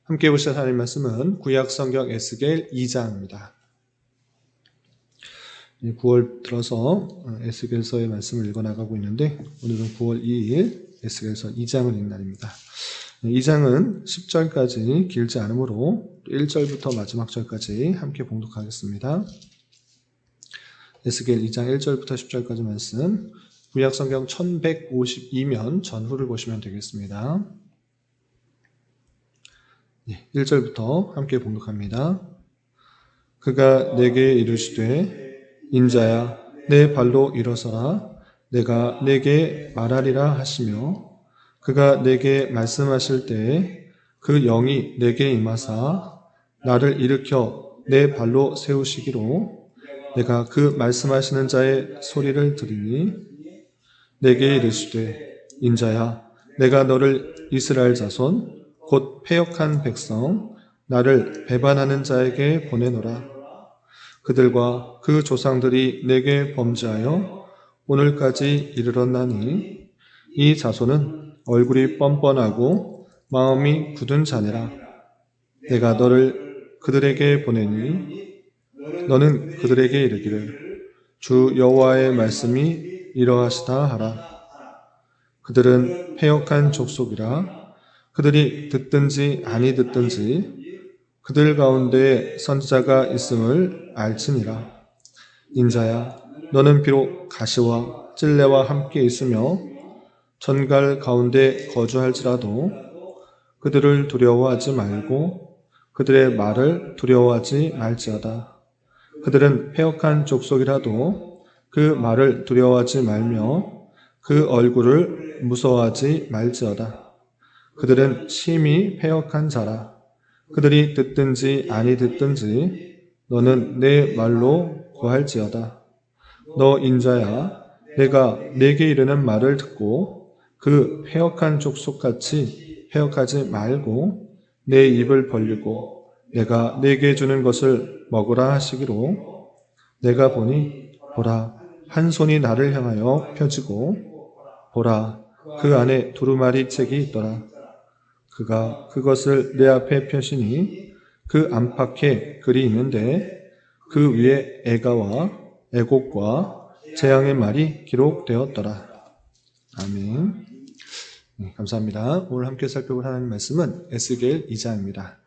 함께 보실 하나님 말씀은 구약성경 에스겔 2장입니다. 9월 들어서 에스겔서의 말씀을 읽어나가고 있는데 오늘은 9월 2일 에스겔서 2장을 읽는 날입니다. 2장은 10절까지 길지 않으므로 1절부터 마지막 절까지 함께 봉독하겠습니다. 에스겔 2장 1절부터 10절까지 말씀, 구약성경 1152면 전후를 보시면 되겠습니다. 1절부터 함께 봉독합니다. 그가 내게 이르시되 인자야 내 발로 일어서라 내가 내게 말하리라 하시며 그가 내게 말씀하실 때에 그 영이 내게 임하사 나를 일으켜 내 발로 세우시기로 내가 그 말씀하시는 자의 소리를 들으니 내게 이르시되 인자야 내가 너를 이스라엘 자손 곧 패역한 백성 나를 배반하는 자에게 보내노라. 그들과 그 조상들이 내게 범죄하여 오늘까지 이르렀나니 이 자손은 얼굴이 뻔뻔하고 마음이 굳은 자니라. 내가 너를 그들에게 보내니 너는 그들에게 이르기를 주 여호와의 말씀이 이러하시다 하라. 그들은 패역한 족속이라. 그들이 듣든지 아니 듣든지 그들 가운데 선지자가 있음을 알지니라. 인자야 너는 비록 가시와 찔레와 함께 있으며 전갈 가운데 거주할지라도 그들을 두려워하지 말고 그들의 말을 두려워하지 말지어다. 그들은 패역한 족속이라도 그 말을 두려워하지 말며 그 얼굴을 무서워하지 말지어다. 그들은 심히 패역한 자라. 그들이 듣든지 아니 듣든지 너는 내 말로 구할지어다. 너 인자야 내가 내게 이르는 말을 듣고 그 패역한 족속같이 패역하지 말고 내 입을 벌리고 내가 내게 주는 것을 먹으라 하시기로 내가 보니 보라 한 손이 나를 향하여 펴지고 보라 그 안에 두루마리 책이 있더라. 그가 그것을 내 앞에 펴시니 그 안팎에 글이 있는데 그 위에 애가와 애곡과 재앙의 말이 기록되었더라. 아멘. 감사합니다. 오늘 함께 살펴볼 하나님 말씀은 에스겔 2장입니다.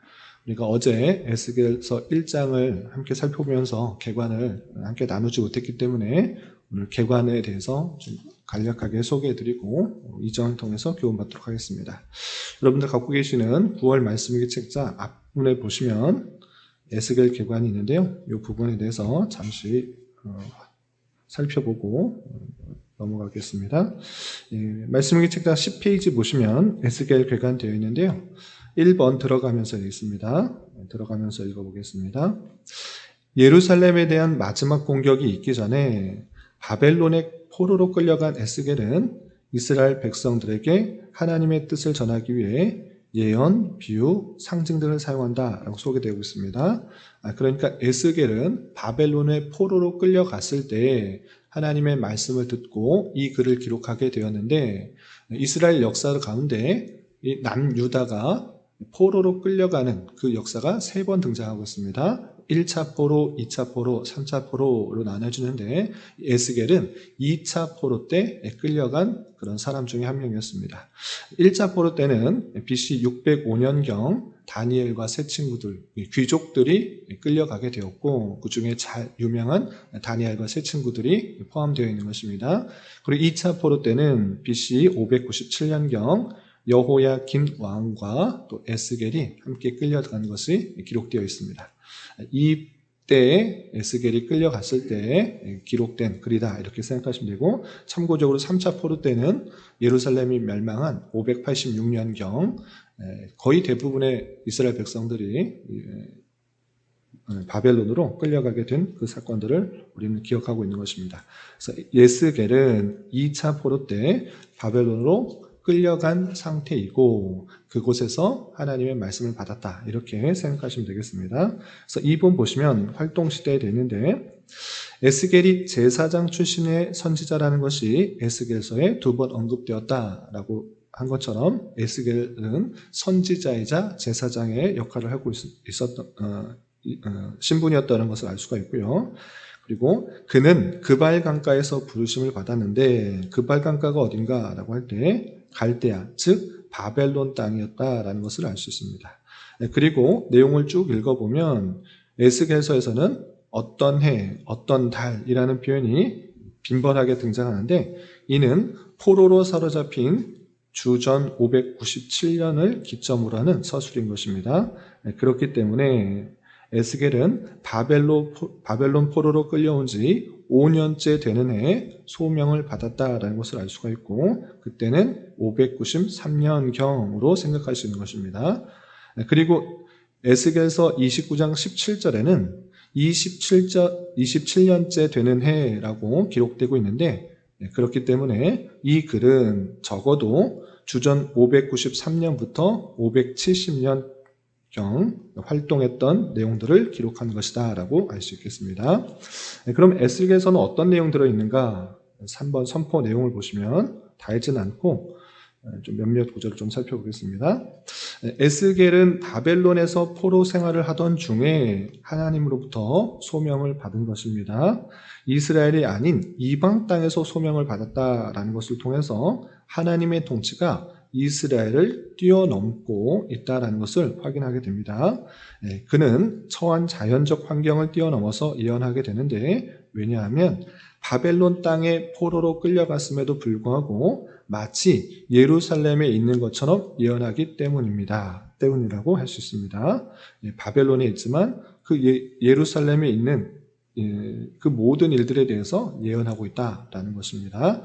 우리가 어제 에스겔서 1장을 함께 살펴보면서 개관을 함께 나누지 못했기 때문에 오늘 개관에 대해서 좀 간략하게 소개해드리고 이정을 통해서 교훈받도록 하겠습니다. 여러분들 갖고 계시는 9월 말씀일기 책자 앞부분에 보시면 에스겔 개관이 있는데요. 이 부분에 대해서 잠시 살펴보고 넘어가겠습니다. 말씀일기 책자 10페이지 보시면 에스겔 개관 되어 있는데요. 1번 들어가면서 읽습니다. 들어가면서 읽어보겠습니다. 예루살렘에 대한 마지막 공격이 있기 전에 바벨론의 포로로 끌려간 에스겔은 이스라엘 백성들에게 하나님의 뜻을 전하기 위해 예언, 비유, 상징 등을 사용한다라고 소개되고 있습니다. 그러니까 에스겔은 바벨론의 포로로 끌려갔을 때 하나님의 말씀을 듣고 이 글을 기록하게 되었는데 이스라엘 역사 가운데 이 남유다가 포로로 끌려가는 그 역사가 3번 등장하고 있습니다. 1차 포로, 2차 포로, 3차 포로로 나눠지는데 에스겔은 2차 포로 때 끌려간 그런 사람 중에 한 명이었습니다. 1차 포로 때는 BC 605년경 다니엘과 세 친구들, 귀족들이 끌려가게 되었고 그 중에 잘 유명한 다니엘과 세 친구들이 포함되어 있는 것입니다. 그리고 2차 포로 때는 BC 597년경 여호야김 왕과 또 에스겔이 함께 끌려간 것이 기록되어 있습니다. 이 때에 에스겔이 끌려갔을 때 기록된 글이다 이렇게 생각하시면 되고 참고적으로 3차 포로 때는 예루살렘이 멸망한 586년경 거의 대부분의 이스라엘 백성들이 바벨론으로 끌려가게 된 그 사건들을 우리는 기억하고 있는 것입니다. 그래서 에스겔은 2차 포로 때 바벨론으로 끌려간 상태이고 그곳에서 하나님의 말씀을 받았다 이렇게 생각하시면 되겠습니다. 그래서 이 본 보시면 활동시대에 되는데 에스겔이 제사장 출신의 선지자라는 것이 에스겔서에 2번 언급되었다라고 한 것처럼 에스겔은 선지자이자 제사장의 역할을 하고 있었던 신분이었다는 것을 알 수가 있고요. 그리고 그는 그발 강가에서 부르심을 받았는데 그발 강가가 어딘가라고 할 때 갈대아, 즉 바벨론 땅이었다라는 것을 알 수 있습니다. 그리고 내용을 쭉 읽어보면 에스겔서에서는 어떤 해, 어떤 달이라는 표현이 빈번하게 등장하는데 이는 포로로 사로잡힌 주전 597년을 기점으로 하는 서술인 것입니다. 그렇기 때문에 에스겔은 바벨론 포로로 끌려온 지 5년째 되는 해에 소명을 받았다라는 것을 알 수가 있고 그때는 593년경으로 생각할 수 있는 것입니다. 그리고 에스겔서 29장 17절에는 27년째 되는 해라고 기록되고 있는데 그렇기 때문에 이 글은 적어도 주전 593년부터 570년경 활동했던 내용들을 기록한 것이다 라고 알 수 있겠습니다. 그럼 에스겔서는 어떤 내용 들어있는가? 3번 선포 내용을 보시면 다 읽지는 않고 좀 몇몇 구절을 좀 살펴보겠습니다. 에스겔은 바벨론에서 포로 생활을 하던 중에 하나님으로부터 소명을 받은 것입니다. 이스라엘이 아닌 이방 땅에서 소명을 받았다라는 것을 통해서 하나님의 통치가 이스라엘을 뛰어넘고 있다는 것을 확인하게 됩니다. 그는 처한 자연적 환경을 뛰어넘어서 예언하게 되는데 왜냐하면 바벨론 땅에 포로로 끌려갔음에도 불구하고 마치 예루살렘에 있는 것처럼 예언하기 때문이라고 할 수 있습니다. 바벨론에 있지만 그 예루살렘에 있는 그 모든 일들에 대해서 예언하고 있다라는 것입니다.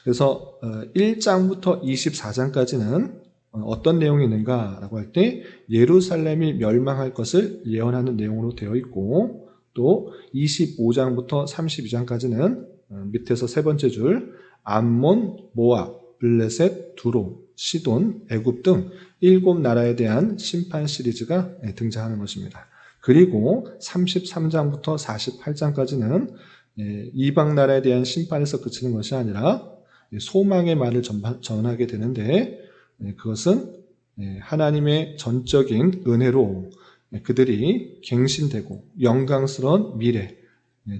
그래서 1장부터 24장까지는 어떤 내용이 있는가라고 할 때 예루살렘이 멸망할 것을 예언하는 내용으로 되어 있고 또 25장부터 32장까지는 밑에서 세 번째 줄 암몬, 모압, 블레셋, 두로, 시돈, 애굽 등 7나라에 대한 심판 시리즈가 등장하는 것입니다. 그리고 33장부터 48장까지는 이방 나라에 대한 심판에서 그치는 것이 아니라 소망의 말을 전하게 되는데 그것은 하나님의 전적인 은혜로 그들이 갱신되고 영광스러운 미래,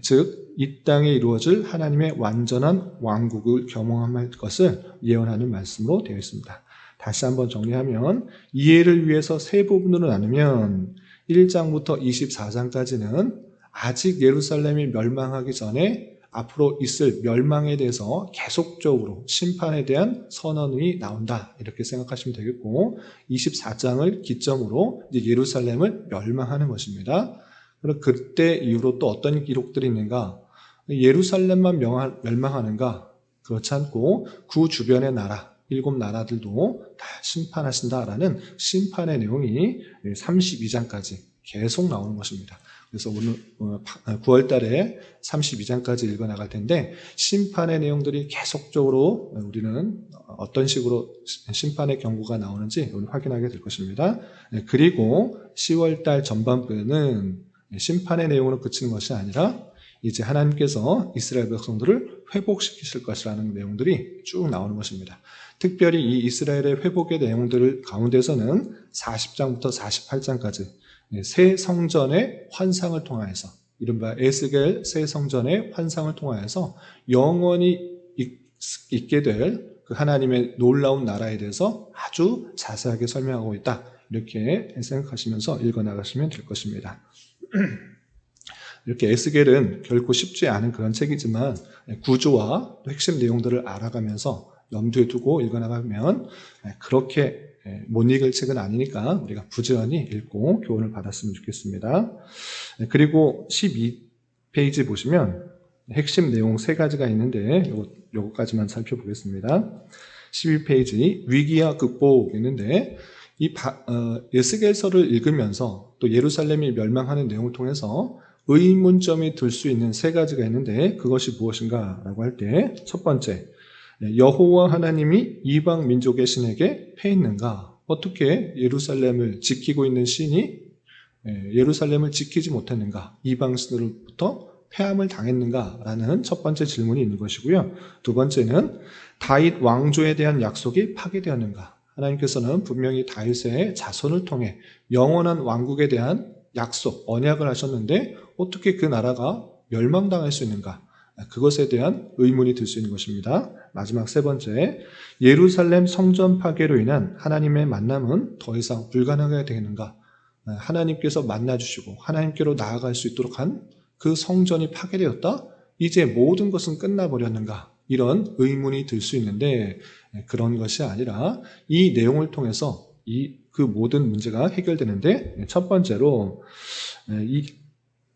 즉 이 땅에 이루어질 하나님의 완전한 왕국을 경험할 것을 예언하는 말씀으로 되어 있습니다. 다시 한번 정리하면 이해를 위해서 세 부분으로 나누면 1장부터 24장까지는 아직 예루살렘이 멸망하기 전에 앞으로 있을 멸망에 대해서 계속적으로 심판에 대한 선언이 나온다 이렇게 생각하시면 되겠고 24장을 기점으로 이제 예루살렘을 멸망하는 것입니다. 그럼 그때 이후로 또 어떤 기록들이 있는가? 예루살렘만 멸망하는가? 그렇지 않고 그 주변의 나라 7나라들도 다 심판하신다라는 심판의 내용이 32장까지 계속 나오는 것입니다. 그래서 오늘 9월 달에 32장까지 읽어 나갈 텐데 심판의 내용들이 계속적으로 우리는 어떤 식으로 심판의 경고가 나오는지 오늘 확인하게 될 것입니다. 그리고 10월 달 전반부에는 심판의 내용으로 그치는 것이 아니라 이제 하나님께서 이스라엘 백성들을 회복시키실 것이라는 내용들이 쭉 나오는 것입니다. 특별히 이 이스라엘의 회복의 내용들 가운데서는 40장부터 48장까지 새 성전의 환상을 통하여서 이른바 에스겔 새 성전의 환상을 통하여서 영원히 있게 될 그 하나님의 놀라운 나라에 대해서 아주 자세하게 설명하고 있다. 이렇게 생각하시면서 읽어나가시면 될 것입니다. 이렇게 에스겔은 결코 쉽지 않은 그런 책이지만 구조와 핵심 내용들을 알아가면서 염두에 두고 읽어나가면 그렇게 못 읽을 책은 아니니까 우리가 부지런히 읽고 교훈을 받았으면 좋겠습니다. 그리고 12페이지 보시면 핵심 내용 3가지가 있는데 요거까지만 살펴보겠습니다. 12페이지 위기와 극복 있는데 이 에스겔서를 읽으면서 또 예루살렘이 멸망하는 내용을 통해서 의문점이 들 수 있는 3가지가 있는데 그것이 무엇인가 라고 할 때 첫 번째, 여호와 하나님이 이방 민족의 신에게 패했는가? 어떻게 예루살렘을 지키고 있는 신이 예루살렘을 지키지 못했는가? 이방 신으로부터 패함을 당했는가라는 첫 번째 질문이 있는 것이고요. 두 번째는 다윗 왕조에 대한 약속이 파괴되었는가? 하나님께서는 분명히 다윗의 자손을 통해 영원한 왕국에 대한 약속, 언약을 하셨는데 어떻게 그 나라가 멸망당할 수 있는가? 그것에 대한 의문이 들 수 있는 것입니다. 마지막 세 번째, 예루살렘 성전 파괴로 인한 하나님의 만남은 더 이상 불가능하게 되는가? 하나님께서 만나주시고 하나님께로 나아갈 수 있도록 한 그 성전이 파괴되었다? 이제 모든 것은 끝나버렸는가? 이런 의문이 들 수 있는데 그런 것이 아니라 이 내용을 통해서 그 모든 문제가 해결되는데 첫 번째로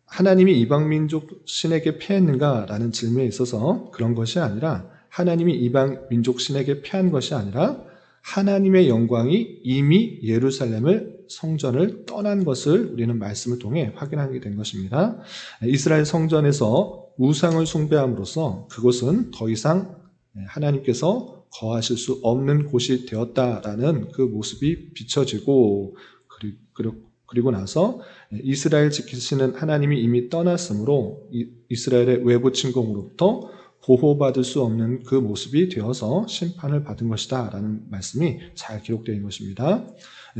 하나님이 이방 민족 신에게 패했는가라는 질문에 있어서 그런 것이 아니라 하나님이 이방 민족 신에게 패한 것이 아니라 하나님의 영광이 이미 예루살렘을 성전을 떠난 것을 우리는 말씀을 통해 확인하게 된 것입니다. 이스라엘 성전에서 우상을 숭배함으로써 그곳은 더 이상 하나님께서 거하실 수 없는 곳이 되었다라는 그 모습이 비춰지고 그리고 나서 이스라엘 지키시는 하나님이 이미 떠났으므로 이스라엘의 외부 침공으로부터 보호받을 수 없는 그 모습이 되어서 심판을 받은 것이다 라는 말씀이 잘 기록되어 있는 것입니다.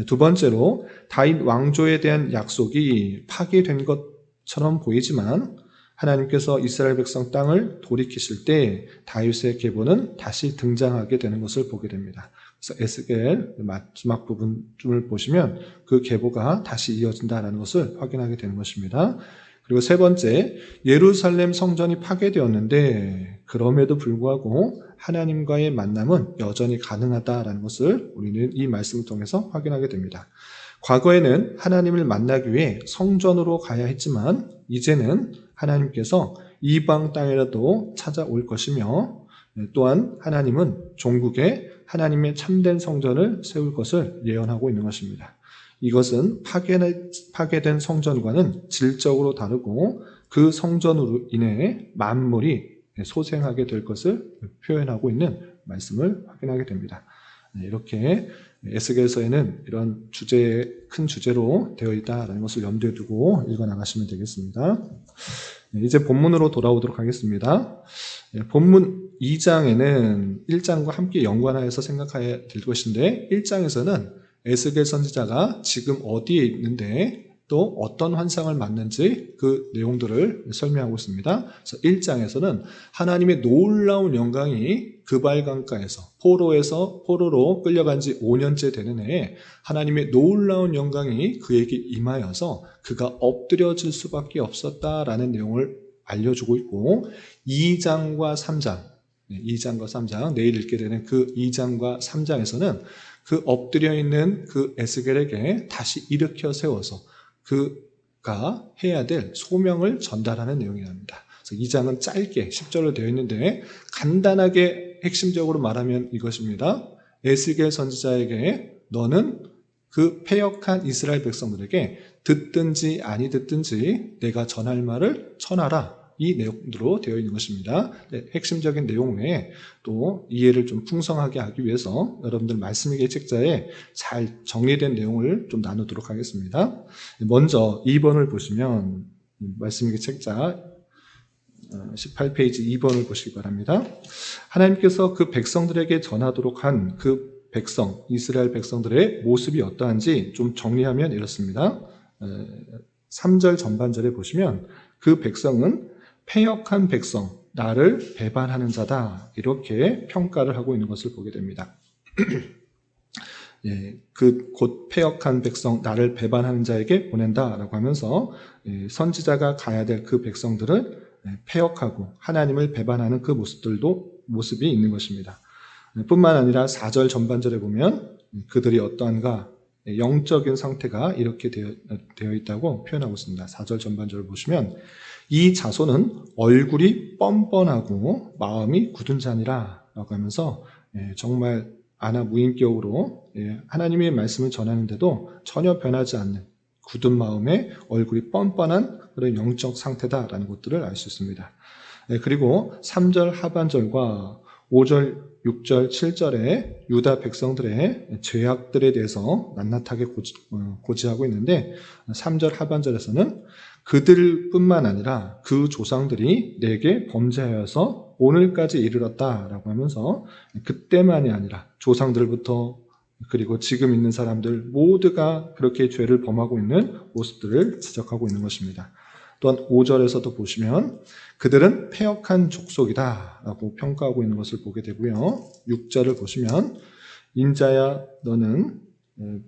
두 번째로 다윗 왕조에 대한 약속이 파괴된 것처럼 보이지만 하나님께서 이스라엘 백성 땅을 돌이키실 때 다윗의 계보는 다시 등장하게 되는 것을 보게 됩니다. 그래서 에스겔 마지막 부분을 보시면 그 계보가 다시 이어진다라는 것을 확인하게 되는 것입니다. 그리고 세 번째, 예루살렘 성전이 파괴되었는데 그럼에도 불구하고 하나님과의 만남은 여전히 가능하다라는 것을 우리는 이 말씀을 통해서 확인하게 됩니다. 과거에는 하나님을 만나기 위해 성전으로 가야 했지만 이제는 하나님께서 이방 땅이라도 찾아올 것이며 또한 하나님은 종국에 하나님의 참된 성전을 세울 것을 예언하고 있는 것입니다. 이것은 파괴된 성전과는 질적으로 다르고 그 성전으로 인해 만물이 소생하게 될 것을 표현하고 있는 말씀을 확인하게 됩니다. 이렇게 에스겔서에는 이런 큰 주제로 되어 있다는 것을 염두에 두고 읽어나가시면 되겠습니다. 이제 본문으로 돌아오도록 하겠습니다. 본문 2장에는 1장과 함께 연관하여서 생각해야 될 것인데 1장에서는 에스겔 선지자가 지금 어디에 있는데 또 어떤 환상을 만났는지 그 내용들을 설명하고 있습니다. 그래서 1장에서는 하나님의 놀라운 영광이 그발 강가에서 포로로 끌려간 지 5년째 되는 해에 하나님의 놀라운 영광이 그에게 임하여서 그가 엎드려질 수밖에 없었다라는 내용을 알려주고 있고 2장과 3장 내일 읽게 되는 그 2장과 3장에서는 그 엎드려 있는 그 에스겔에게 다시 일으켜 세워서 그가 해야 될 소명을 전달하는 내용이랍니다. 그래서 2장은 짧게 10절로 되어 있는데 간단하게 핵심적으로 말하면 이것입니다. 에스겔 선지자에게 너는 그 패역한 이스라엘 백성들에게 듣든지 아니 듣든지 내가 전할 말을 전하라. 이 내용으로 되어 있는 것입니다. 핵심적인 내용 외에 또 이해를 좀 풍성하게 하기 위해서 여러분들 말씀일기 책자에 잘 정리된 내용을 좀 나누도록 하겠습니다. 먼저 2번을 보시면 말씀일기 책자 18페이지 2번을 보시기 바랍니다. 하나님께서 그 백성들에게 전하도록 한 그 백성, 이스라엘 백성들의 모습이 어떠한지 좀 정리하면 이렇습니다. 3절 전반절에 보시면 그 백성은 패역한 백성, 나를 배반하는 자다. 이렇게 평가를 하고 있는 것을 보게 됩니다. 곧 패역한 백성, 나를 배반하는 자에게 보낸다라고 하면서 선지자가 가야 될 그 백성들을 패역하고 하나님을 배반하는 그 모습이 있는 것입니다. 뿐만 아니라 4절 전반절에 보면 그들이 어떠한가 영적인 상태가 이렇게 되어 있다고 표현하고 있습니다. 4절 전반절을 보시면 이 자손은 얼굴이 뻔뻔하고 마음이 굳은 자니라 라고 하면서 정말 무인격으로 하나님의 말씀을 전하는데도 전혀 변하지 않는 굳은 마음에 얼굴이 뻔뻔한 그런 영적 상태다라는 것들을 알 수 있습니다. 그리고 3절 하반절과 5절, 6절, 7절에 유다 백성들의 죄악들에 대해서 낱낱하게 고지하고 있는데 3절 하반절에서는 그들뿐만 아니라 그 조상들이 내게 범죄하여서 오늘까지 이르렀다라고 하면서 그때만이 아니라 조상들부터 그리고 지금 있는 사람들 모두가 그렇게 죄를 범하고 있는 모습들을 지적하고 있는 것입니다. 또한 5절에서도 보시면 그들은 패역한 족속이다 라고 평가하고 있는 것을 보게 되고요. 6절을 보시면 인자야 너는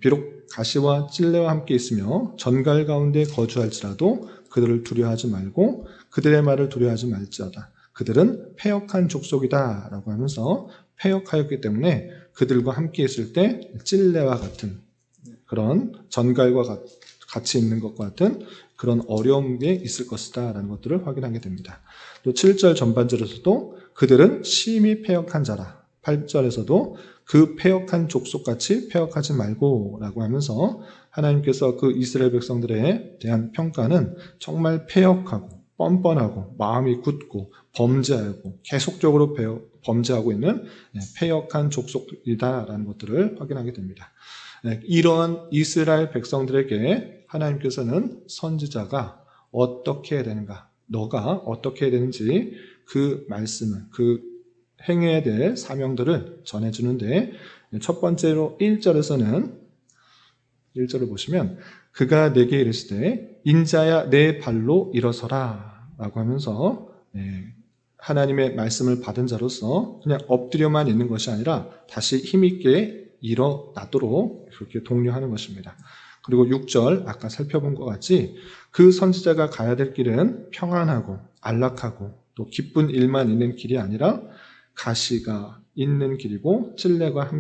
비록 가시와 찔레와 함께 있으며 전갈 가운데 거주할지라도 그들을 두려워하지 말고 그들의 말을 두려워하지 말지어다. 그들은 패역한 족속이다 라고 하면서 패역하였기 때문에 그들과 함께 있을 때 찔레와 같은 그런 전갈과 같이 있는 것과 같은 그런 어려움이 있을 것이다 라는 것들을 확인하게 됩니다. 또 7절 전반절에서도 그들은 심히 패역한 자라. 8절에서도 그 패역한 족속같이 패역하지 말고 라고 하면서 하나님께서 그 이스라엘 백성들에 대한 평가는 정말 패역하고 뻔뻔하고 마음이 굳고 범죄하고 계속적으로 범죄하고 있는 패역한 족속이다라는 것들을 확인하게 됩니다. 이러한 이스라엘 백성들에게 하나님께서는 선지자가 어떻게 해야 되는가, 너가 어떻게 해야 되는지 그 말씀을, 그 행해야 될 사명들을 전해주는데 첫 번째로 1절에서는 1절을 보시면 그가 내게 이르시되 인자야 내 발로 일어서라 라고 하면서 하나님의 말씀을 받은 자로서 그냥 엎드려만 있는 것이 아니라 다시 힘있게 일어나도록 그렇게 독려하는 것입니다. 그리고 6절 아까 살펴본 것 같이 그 선지자가 가야 될 길은 평안하고 안락하고 또 기쁜 일만 있는 길이 아니라 가시가 있는 길이고 찔레가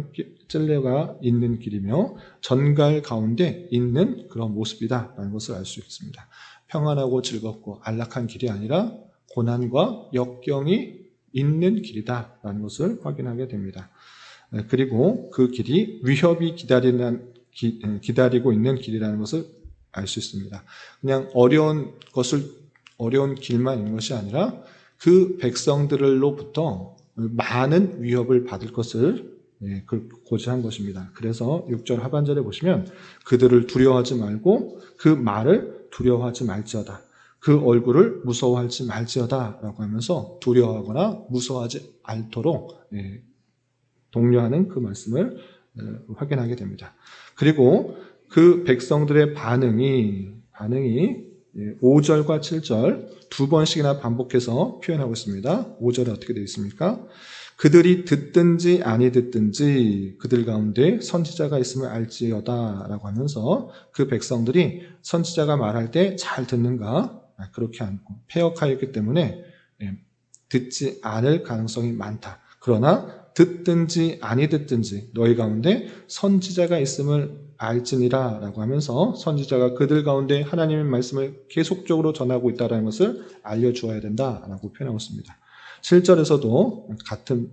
있는 길이며 전갈 가운데 있는 그런 모습이다라는 것을 알 수 있습니다. 평안하고 즐겁고 안락한 길이 아니라 고난과 역경이 있는 길이다라는 것을 확인하게 됩니다. 그리고 그 길이 위협이 기다리고 있는 길이라는 것을 알 수 있습니다. 그냥 어려운 길만 있는 것이 아니라 그 백성들로부터 많은 위협을 받을 것을 고지한 것입니다. 그래서 6절 하반절에 보시면 그들을 두려워하지 말고 그 말을 두려워하지 말지어다. 그 얼굴을 무서워하지 말지어다 라고 하면서 두려워하거나 무서워하지 않도록 독려하는 그 말씀을 확인하게 됩니다. 그리고 그 백성들의 반응이 5절과 7절 두 번씩이나 반복해서 표현하고 있습니다. 5절에 어떻게 되어 있습니까? 그들이 듣든지 아니 듣든지 그들 가운데 선지자가 있음을 알지어다 라고 하면서 그 백성들이 선지자가 말할 때 잘 듣는가? 그렇게 않고 패역하였기 때문에 듣지 않을 가능성이 많다. 그러나 듣든지 아니 듣든지 너희 가운데 선지자가 있음을 알지니라 라고 하면서 선지자가 그들 가운데 하나님의 말씀을 계속적으로 전하고 있다는 것을 알려주어야 된다라고 표현하고 있습니다. 7절에서도 같은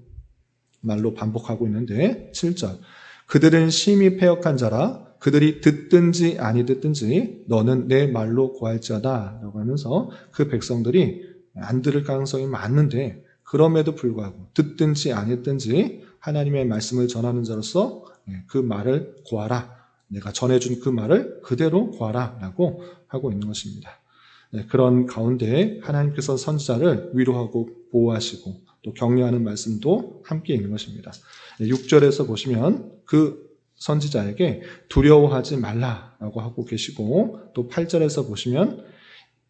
말로 반복하고 있는데 7절 그들은 심히 패역한 자라 그들이 듣든지 아니 듣든지 너는 내 말로 고할지어다 라고 하면서 그 백성들이 안 들을 가능성이 많은데 그럼에도 불구하고 듣든지 아니 듣든지 하나님의 말씀을 전하는 자로서 그 말을 고하라. 내가 전해준 그 말을 그대로 고하라 라고 하고 있는 것입니다. 그런 가운데 하나님께서 선지자를 위로하고 보호하시고 또 격려하는 말씀도 함께 있는 것입니다. 6절에서 보시면 그 선지자에게 두려워하지 말라라고 하고 계시고 또 8절에서 보시면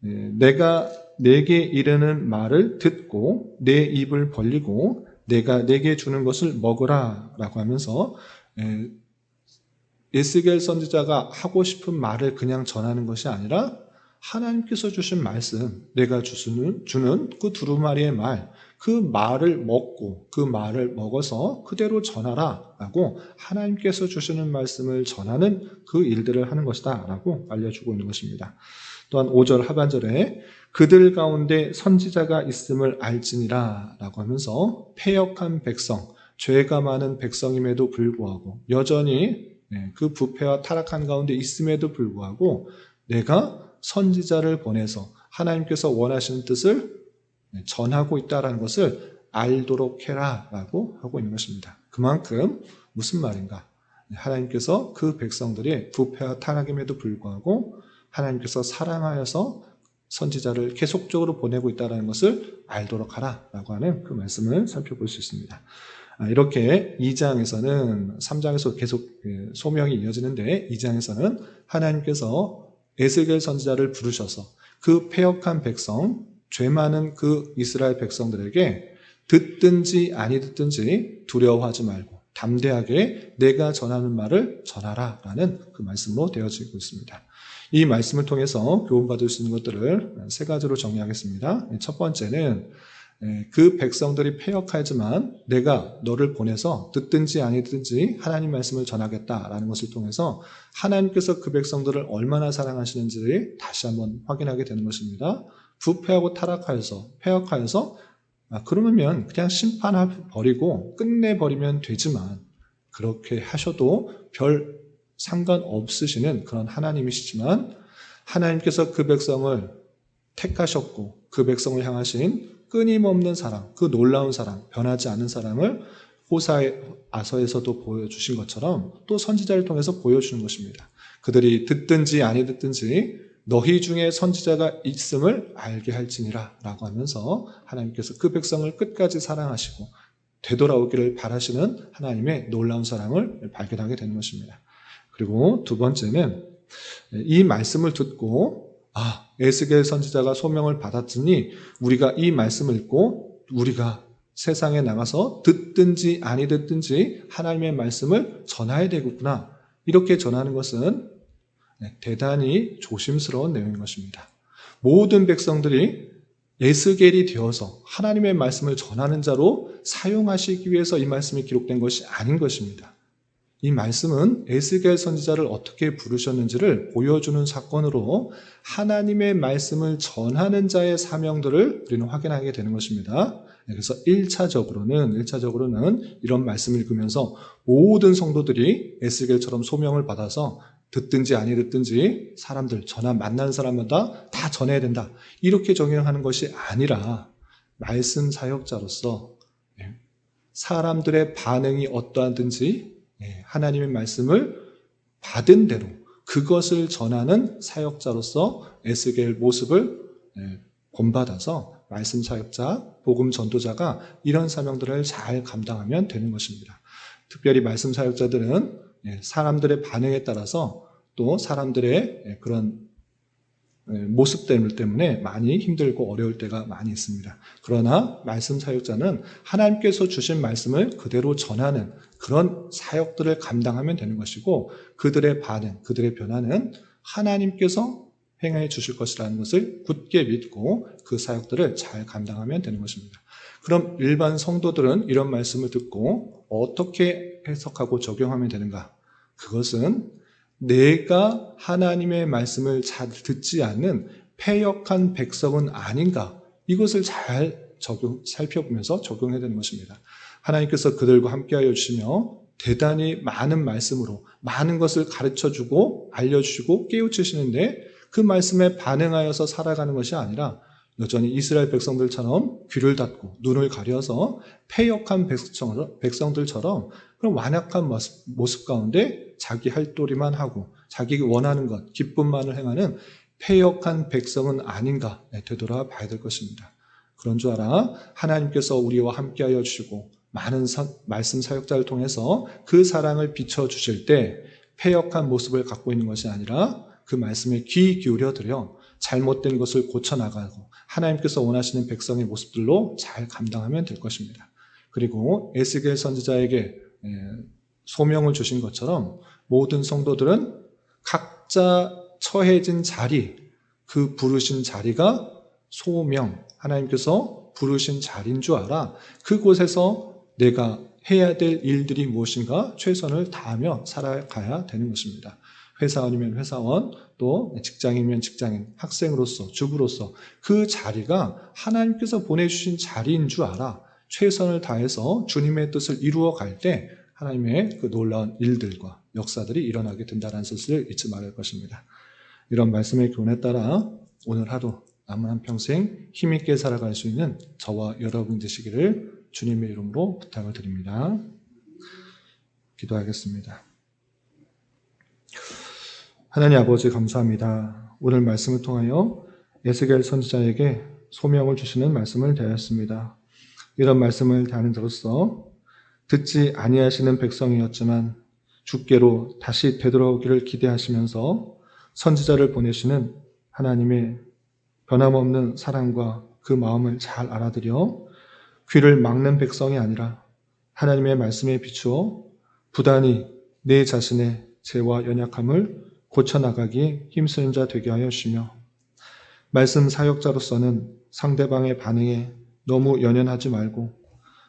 내가 내게 이르는 말을 듣고 내 입을 벌리고 내가 내게 주는 것을 먹으라 라고 하면서 에스겔 선지자가 하고 싶은 말을 그냥 전하는 것이 아니라 하나님께서 주신 말씀, 내가 주는 그 두루마리의 말, 그 말을 먹고 그 말을 먹어서 그대로 전하라 라고 하나님께서 주시는 말씀을 전하는 그 일들을 하는 것이다 라고 알려주고 있는 것입니다. 또한 5절 하반절에 그들 가운데 선지자가 있음을 알지니라 라고 하면서 패역한 백성, 죄가 많은 백성임에도 불구하고 여전히 그 부패와 타락한 가운데 있음에도 불구하고 내가 선지자를 보내서 하나님께서 원하시는 뜻을 전하고 있다는 것을 알도록 해라 라고 하고 있는 것입니다. 그만큼 무슨 말인가? 하나님께서 그 백성들이 부패와 타락임에도 불구하고 하나님께서 사랑하여서 선지자를 계속적으로 보내고 있다는 것을 알도록 하라 라고 하는 그 말씀을 살펴볼 수 있습니다. 이렇게 2장에서는 3장에서 계속 소명이 이어지는데 2장에서는 하나님께서 에스겔 선지자를 부르셔서 그 패역한 백성, 죄 많은 그 이스라엘 백성들에게 듣든지 아니 듣든지 두려워하지 말고 담대하게 내가 전하는 말을 전하라 라는 그 말씀으로 되어지고 있습니다. 이 말씀을 통해서 교훈받을 수 있는 것들을 세 가지로 정리하겠습니다. 첫 번째는 그 백성들이 패역하지만 내가 너를 보내서 듣든지 아니 듣든지 하나님 말씀을 전하겠다라는 것을 통해서 하나님께서 그 백성들을 얼마나 사랑하시는지를 다시 한번 확인하게 되는 것입니다. 부패하고 타락하여서 패역하여서 그러면 그냥 심판해버리고 끝내버리면 되지만 그렇게 하셔도 별 상관없으시는 그런 하나님이시지만 하나님께서 그 백성을 택하셨고 그 백성을 향하신 끊임없는 사랑, 그 놀라운 사랑, 변하지 않는 사랑을 호사아서에서도 보여주신 것처럼 또 선지자를 통해서 보여주는 것입니다. 그들이 듣든지 아니 듣든지 너희 중에 선지자가 있음을 알게 할지니라 라고 하면서 하나님께서 그 백성을 끝까지 사랑하시고 되돌아오기를 바라시는 하나님의 놀라운 사랑을 발견하게 되는 것입니다. 그리고 두 번째는 이 말씀을 듣고 에스겔 선지자가 소명을 받았으니 우리가 이 말씀을 읽고 우리가 세상에 나가서 듣든지 아니 듣든지 하나님의 말씀을 전해야 되겠구나. 이렇게 전하는 것은 대단히 조심스러운 내용인 것입니다. 모든 백성들이 에스겔이 되어서 하나님의 말씀을 전하는 자로 사용하시기 위해서 이 말씀이 기록된 것이 아닌 것입니다. 이 말씀은 에스겔 선지자를 어떻게 부르셨는지를 보여주는 사건으로 하나님의 말씀을 전하는 자의 사명들을 우리는 확인하게 되는 것입니다. 그래서 1차적으로는 이런 말씀을 읽으면서 모든 성도들이 에스겔처럼 소명을 받아서 듣든지 아니 듣든지 사람들, 전화 만나는 사람마다 다 전해야 된다. 이렇게 적용하는 것이 아니라 말씀 사역자로서 사람들의 반응이 어떠하든지 하나님의 말씀을 받은 대로 그것을 전하는 사역자로서 에스겔 모습을 본받아서 말씀 사역자, 복음 전도자가 이런 사명들을 잘 감당하면 되는 것입니다. 특별히 말씀 사역자들은 사람들의 반응에 따라서 또 사람들의 그런 모습 때문에 많이 힘들고 어려울 때가 많이 있습니다. 그러나 말씀 사역자는 하나님께서 주신 말씀을 그대로 전하는 그런 사역들을 감당하면 되는 것이고 그들의 반응, 그들의 변화는 하나님께서 행해 주실 것이라는 것을 굳게 믿고 그 사역들을 잘 감당하면 되는 것입니다. 그럼 일반 성도들은 이런 말씀을 듣고 어떻게 해석하고 적용하면 되는가? 그것은 내가 하나님의 말씀을 잘 듣지 않는 패역한 백성은 아닌가? 이것을 잘 살펴보면서 적용해야 되는 것입니다. 하나님께서 그들과 함께하여 주시며 대단히 많은 말씀으로 많은 것을 가르쳐주고 알려주시고 깨우치시는데 그 말씀에 반응하여서 살아가는 것이 아니라 여전히 이스라엘 백성들처럼 귀를 닫고 눈을 가려서 패역한 백성들처럼 그런 완악한 모습 가운데 자기 할도리만 하고 자기 원하는 것, 기쁨만을 행하는 패역한 백성은 아닌가 되돌아 봐야 될 것입니다. 그런 줄 알아 하나님께서 우리와 함께하여 주시고 많은 말씀 사역자를 통해서 그 사랑을 비춰주실 때 패역한 모습을 갖고 있는 것이 아니라 그 말씀에 귀 기울여드려 잘못된 것을 고쳐나가고 하나님께서 원하시는 백성의 모습들로 잘 감당하면 될 것입니다. 그리고 에스겔 선지자에게 소명을 주신 것처럼 모든 성도들은 각자 처해진 자리, 그 부르신 자리가 소명, 하나님께서 부르신 자리인 줄 알아. 그곳에서 내가 해야 될 일들이 무엇인가 최선을 다하며 살아가야 되는 것입니다. 회사원이면 회사원, 또 직장인이면 직장인, 학생으로서, 주부로서 그 자리가 하나님께서 보내주신 자리인 줄 알아. 최선을 다해서 주님의 뜻을 이루어 갈 때 하나님의 그 놀라운 일들과 역사들이 일어나게 된다는 사실을 잊지 말아야 할 것입니다. 이런 말씀의 교훈에 따라 오늘 하루 남은 한평생 힘있게 살아갈 수 있는 저와 여러분 되시기를 주님의 이름으로 부탁을 드립니다. 기도하겠습니다. 하나님 아버지 감사합니다. 오늘 말씀을 통하여 에스겔 선지자에게 소명을 주시는 말씀을 대하였습니다. 이런 말씀을 대하는 자로서 듣지 아니하시는 백성이었지만 주께로 다시 되돌아오기를 기대하시면서 선지자를 보내시는 하나님의 변함없는 사랑과 그 마음을 잘 알아들여 귀를 막는 백성이 아니라 하나님의 말씀에 비추어 부단히 내 자신의 죄와 연약함을 고쳐나가기에 힘쓰는 자 되게 하여 주시며 말씀 사역자로서는 상대방의 반응에 너무 연연하지 말고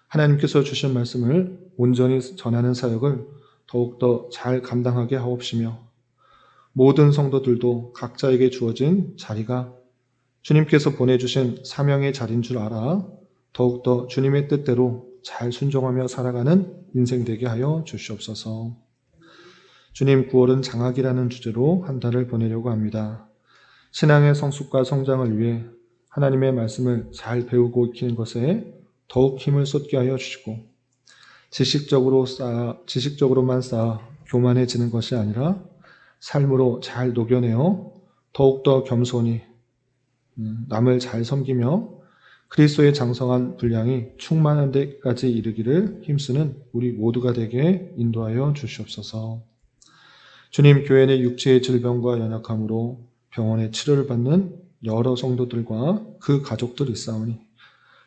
하나님께서 주신 말씀을 온전히 전하는 사역을 더욱더 잘 감당하게 하옵시며 모든 성도들도 각자에게 주어진 자리가 주님께서 보내주신 사명의 자리인 줄 알아 더욱더 주님의 뜻대로 잘 순종하며 살아가는 인생 되게 하여 주시옵소서. 주님, 9월은 장학이라는 주제로 한 달을 보내려고 합니다. 신앙의 성숙과 성장을 위해 하나님의 말씀을 잘 배우고 익히는 것에 더욱 힘을 쏟게 하여 주시고 지식적으로만 쌓아 교만해지는 것이 아니라 삶으로 잘 녹여내어 더욱더 겸손히 남을 잘 섬기며 그리스도의 장성한 분량이 충만한 데까지 이르기를 힘쓰는 우리 모두가 되게 인도하여 주시옵소서. 주님, 교회 내 육체의 질병과 연약함으로 병원에 치료를 받는 여러 성도들과 그 가족들이 있사오니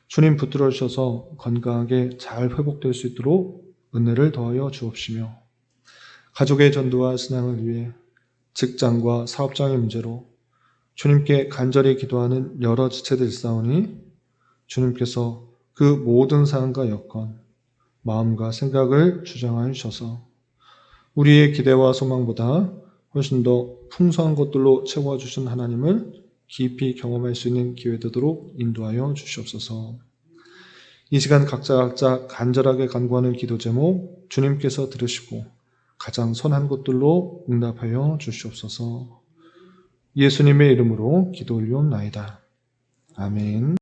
주님 붙들어 주셔서 건강하게 잘 회복될 수 있도록 은혜를 더하여 주옵시며 가족의 전도와 신앙을 위해 직장과 사업장의 문제로 주님께 간절히 기도하는 여러 지체들 있사오니 주님께서 그 모든 사항과 여건, 마음과 생각을 주장하여 주셔서 우리의 기대와 소망보다 훨씬 더 풍성한 것들로 채워주신 하나님을 깊이 경험할 수 있는 기회 되도록 인도하여 주시옵소서. 이 시간 각자 간절하게 간구하는 기도 제목 주님께서 들으시고 가장 선한 것들로 응답하여 주시옵소서. 예수님의 이름으로 기도 올리옵나이다. 아멘.